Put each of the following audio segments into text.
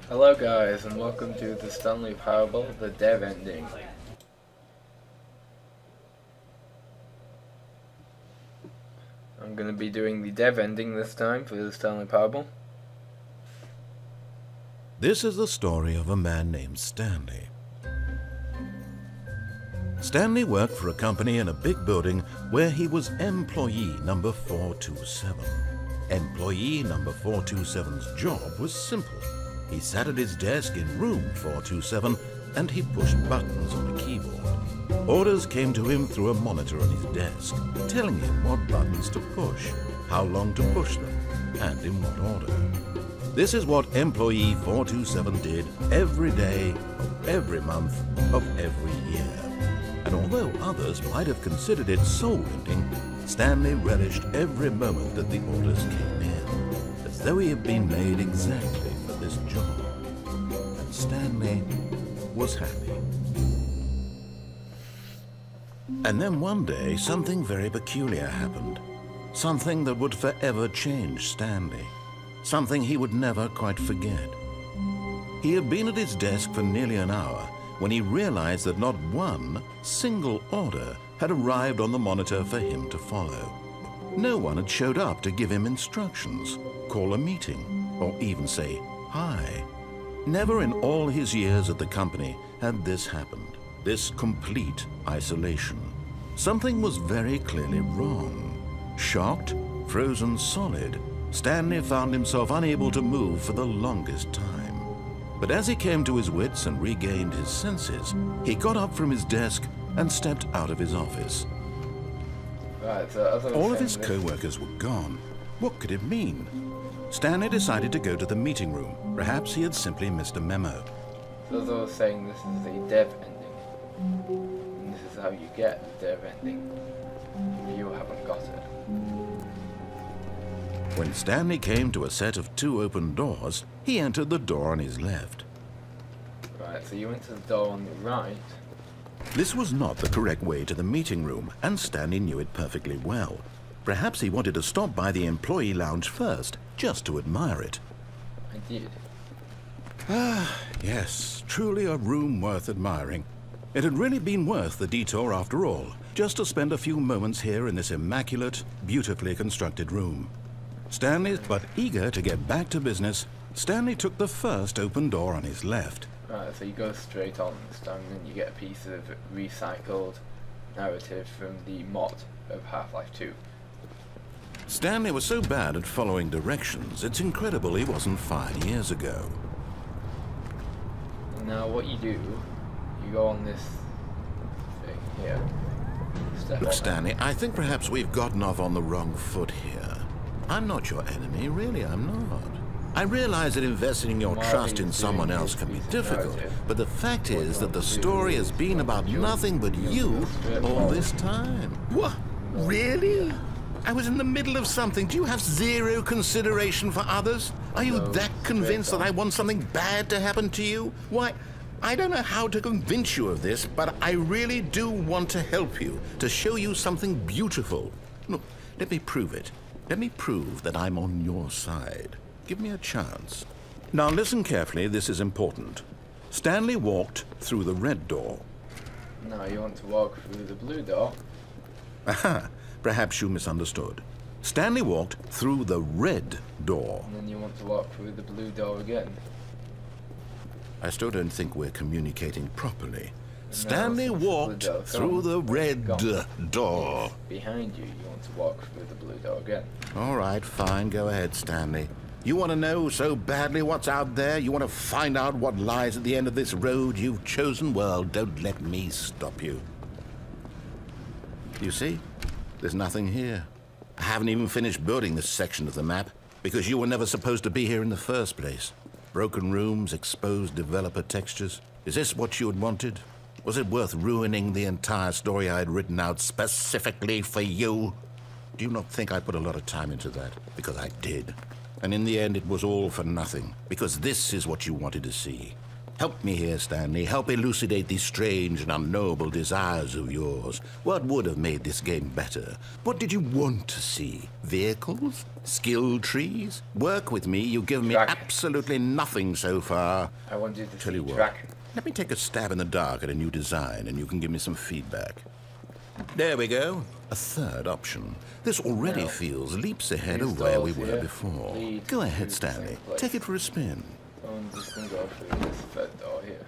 Hello guys, and welcome to the Stanley Parable, the dev ending. I'm going to be doing the dev ending this time for the Stanley Parable. This is the story of a man named Stanley. Stanley worked for a company in a big building where he was employee number 427. Employee number 427's job was simple. He sat at his desk in room 427 and he pushed buttons on a keyboard. Orders came to him through a monitor on his desk, telling him what buttons to push, how long to push them, and in what order. This is what employee 427 did every day of every month of every year. And although others might have considered it soul-ending, Stanley relished every moment that the orders came in, as though he had been made exactly for this job. And Stanley was happy. And then one day, something very peculiar happened. Something that would forever change Stanley. Something he would never quite forget. He had been at his desk for nearly an hour when he realized that not one single order had arrived on the monitor for him to follow. No one had showed up to give him instructions, call a meeting, or even say hi. Never in all his years at the company had this happened, this complete isolation. Something was very clearly wrong. Shocked, frozen solid, Stanley found himself unable to move for the longest time. But as he came to his wits and regained his senses, he got up from his desk and stepped out of his office. Right, so all of his co-workers were gone. What could it mean? Stanley decided to go to the meeting room. Perhaps he had simply missed a memo. So as I was saying, this is a dev ending. And this is how you get the dev ending. You haven't got it. When Stanley came to a set of two open doors, he entered the door on his left. Right, so you went to the door on the right. This was not the correct way to the meeting room, and Stanley knew it perfectly well. Perhaps he wanted to stop by the employee lounge first, just to admire it. I did. Ah, yes, truly a room worth admiring. It had really been worth the detour after all, just to spend a few moments here in this immaculate, beautifully constructed room. Stanley, but eager to get back to business, Stanley took the first open door on his left. Right, so you go straight on this time and you get a piece of recycled narrative from the mod of Half-Life 2. Stanley was so bad at following directions, it's incredible he wasn't 5 years ago. Now what you do, you go on this thing here. Look, Stanley, I think perhaps we've gotten off on the wrong foot here. I'm not your enemy, really, I'm not. I realize that investing your trust in someone else can be difficult, but the fact is that the story has been about nothing but you all this time. What? Really? I was in the middle of something. Do you have zero consideration for others? Are you that convinced that I want something bad to happen to you? Why, I don't know how to convince you of this, but I really do want to help you, to show you something beautiful. Look, let me prove it. Let me prove that I'm on your side. Give me a chance. Now listen carefully, this is important. Stanley walked through the red door. Now you want to walk through the blue door. Aha, perhaps you misunderstood. Stanley walked through the red door. And then you want to walk through the blue door again. I still don't think we're communicating properly. Stanley walked through the red door. Behind you, you want to walk through the blue door again. All right, fine, go ahead, Stanley. You want to know so badly what's out there? You want to find out what lies at the end of this road you've chosen? Well, don't let me stop you. You see? There's nothing here. I haven't even finished building this section of the map because you were never supposed to be here in the first place. Broken rooms, exposed developer textures. Is this what you had wanted? Was it worth ruining the entire story I had written out specifically for you? Do you not think I put a lot of time into that? Because I did. And in the end, it was all for nothing. Because this is what you wanted to see. Help me here, Stanley. Help elucidate these strange and unknowable desires of yours. What would have made this game better? What did you want to see? Vehicles? Skill trees? Work with me. You've given me absolutely nothing so far. I want you to Tell see you what. Dragon. Let me take a stab in the dark at a new design, and you can give me some feedback. There we go. A third option. This already feels leaps ahead of where we were before. Go ahead, Stanley. Take it for a spin. So I'm just going to go through this third door here.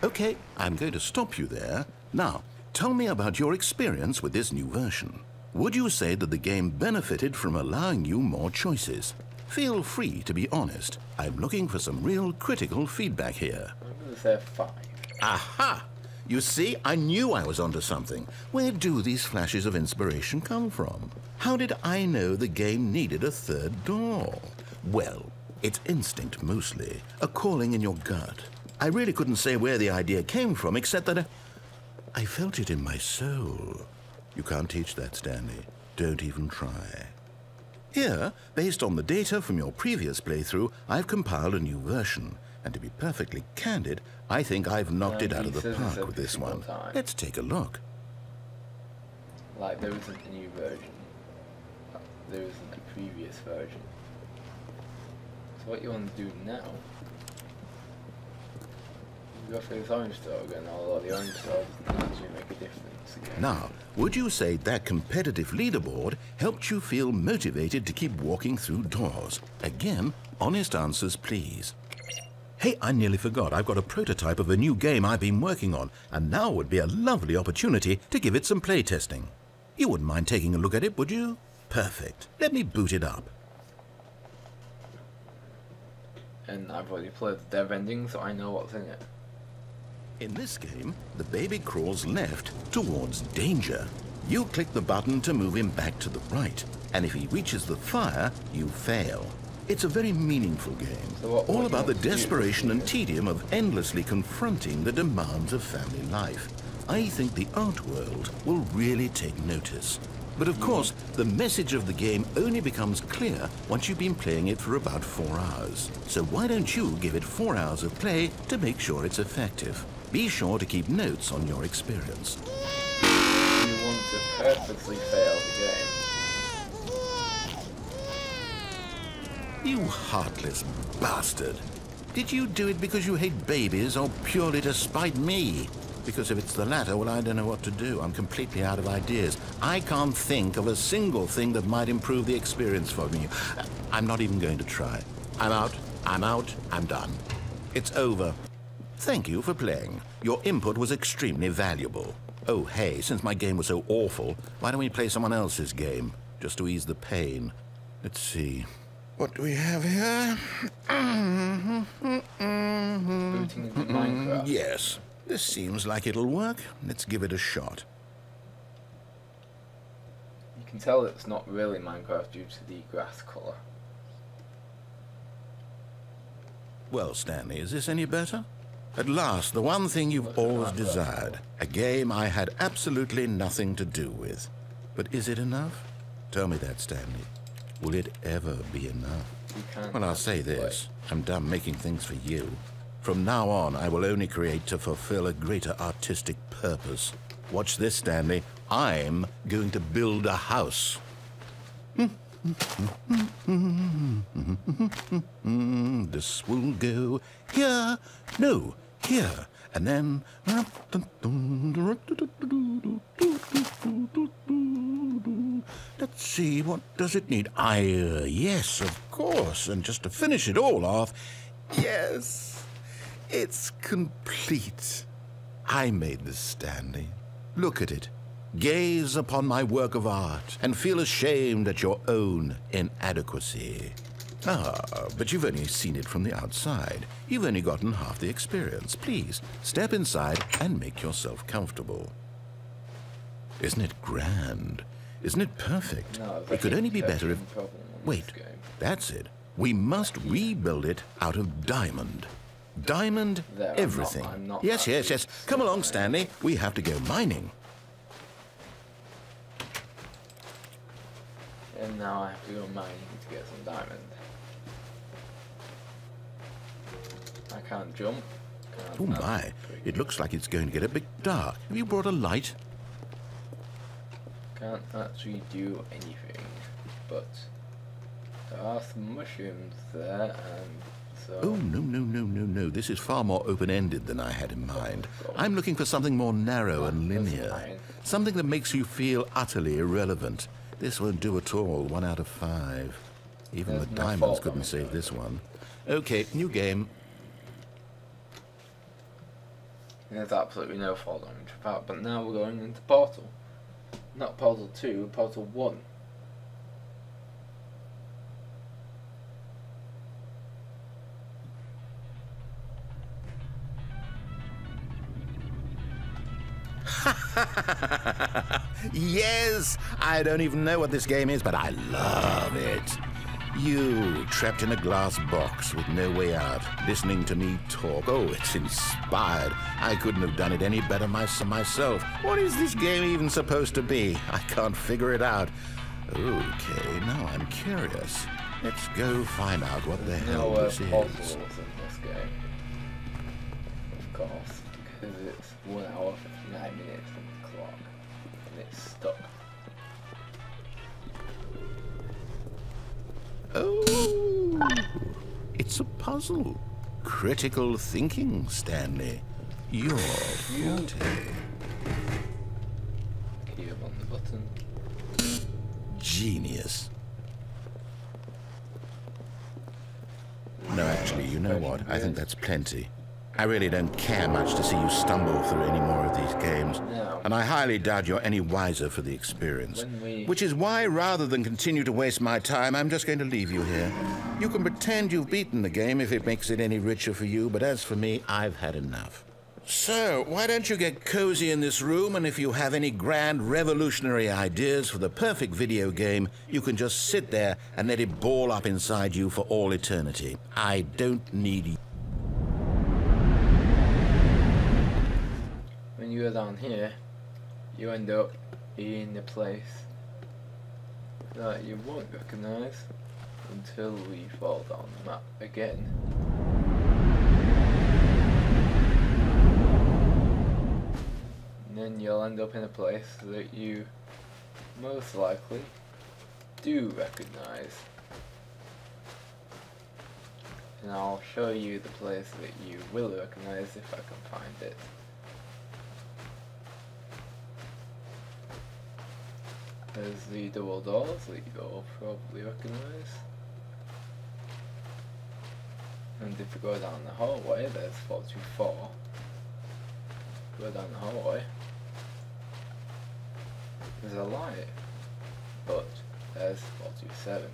Okay, I'm going to stop you there. Now, tell me about your experience with this new version. Would you say that the game benefited from allowing you more choices? Feel free to be honest. I'm looking for some real critical feedback here. I'm going to say 5. Aha! You see, I knew I was onto something. Where do these flashes of inspiration come from? How did I know the game needed a third door? Well, it's instinct mostly, a calling in your gut. I really couldn't say where the idea came from, except that I felt it in my soul. You can't teach that, Stanley. Don't even try. Here, based on the data from your previous playthrough, I've compiled a new version. And to be perfectly candid, I think I've knocked it out of the park with this one. Let's take a look. Like, there isn't a new version. There isn't a previous version. So what you want to do now, you go for this orange door again, although the orange door doesn't actually make a difference again. Now, would you say that competitive leaderboard helped you feel motivated to keep walking through doors? Again, honest answers, please. Hey, I nearly forgot. I've got a prototype of a new game I've been working on, and now would be a lovely opportunity to give it some playtesting. You wouldn't mind taking a look at it, would you? Perfect. Let me boot it up. And I've already played the dev ending, so I know what's in it. In this game, the baby crawls left towards danger. You click the button to move him back to the right, and if he reaches the fire, you fail. It's a very meaningful game, all about the desperation and tedium of endlessly confronting the demands of family life. I think the art world will really take notice. But of course, the message of the game only becomes clear once you've been playing it for about 4 hours. So why don't you give it 4 hours of play to make sure it's effective? Be sure to keep notes on your experience. You want to purposely fail the game. You heartless bastard. Did you do it because you hate babies or purely to spite me? Because if it's the latter, well, I don't know what to do. I'm completely out of ideas. I can't think of a single thing that might improve the experience for me. I'm not even going to try. I'm out, I'm done. It's over. Thank you for playing. Your input was extremely valuable. Oh, hey, since my game was so awful, why don't we play someone else's game? Just to ease the pain. Let's see. What do we have here? Booting into Minecraft. Yes. This seems like it'll work. Let's give it a shot. You can tell it's not really Minecraft due to the grass colour. Well, Stanley, is this any better? At last, the one thing you've always desired. A game I had absolutely nothing to do with. But is it enough? Tell me that, Stanley. Will it ever be enough? Well, I'll say this. I'm done making things for you. From now on, I will only create to fulfill a greater artistic purpose. Watch this, Stanley. I'm going to build a house. This will go here. No, here. And then... Let's see, what does it need? Yes, of course. And just to finish it all off, yes, it's complete. I made this, Stanley. Look at it. Gaze upon my work of art and feel ashamed at your own inadequacy. Ah, but you've only seen it from the outside. You've only gotten half the experience. Please, step inside and make yourself comfortable. Isn't it grand? Isn't it perfect? No, it could only be better if... Wait, that's it. We must rebuild it out of diamond. Diamond everything. I'm not Yes. Come along, Stanley. We have to go mining. And now I have to go mining to get some diamond. I can't jump. Oh my, it looks like it's going to get a bit dark. Have you brought a light? Can't actually do anything, but there are some mushrooms there, and so... Oh, no. This is far more open-ended than I had in mind. I'm looking for something more narrow and linear. Something that makes you feel utterly irrelevant. This won't do at all. 1 out of 5. Even the diamonds couldn't save this one. Okay, new game. There's absolutely no fall damage with that, but now we're going into Portal. Not Portal 2, Portal 1. Yes! I don't even know what this game is, but I love it. You, trapped in a glass box with no way out, listening to me talk. Oh, it's inspired. I couldn't have done it any better myself. What is this game even supposed to be? I can't figure it out. Okay, now I'm curious. Let's go find out what the hell this is. Puzzles in this game. Of course, because it's 1 hour, 59 minutes on the clock, and it's stuck. Oh, it's a puzzle. Critical thinking, Stanley. Your forte. Key up on the button. Genius. No, actually, you know what? I think that's plenty. I really don't care much to see you stumble through any more of these games. No. And I highly doubt you're any wiser for the experience. Which is why, rather than continue to waste my time, I'm just going to leave you here. You can pretend you've beaten the game if it makes it any richer for you, but as for me, I've had enough. So, why don't you get cozy in this room, and if you have any grand revolutionary ideas for the perfect video game, you can just sit there and let it ball up inside you for all eternity. I don't need you. When you are down here, you end up in a place that you won't recognise until we fall down the map again. And then you'll end up in a place that you most likely do recognise. And I'll show you the place that you will recognise if I can find it. There's the double doors that you'll probably recognise. And if you go down the hallway, there's 424. Go down the hallway. There's a light, but there's 427.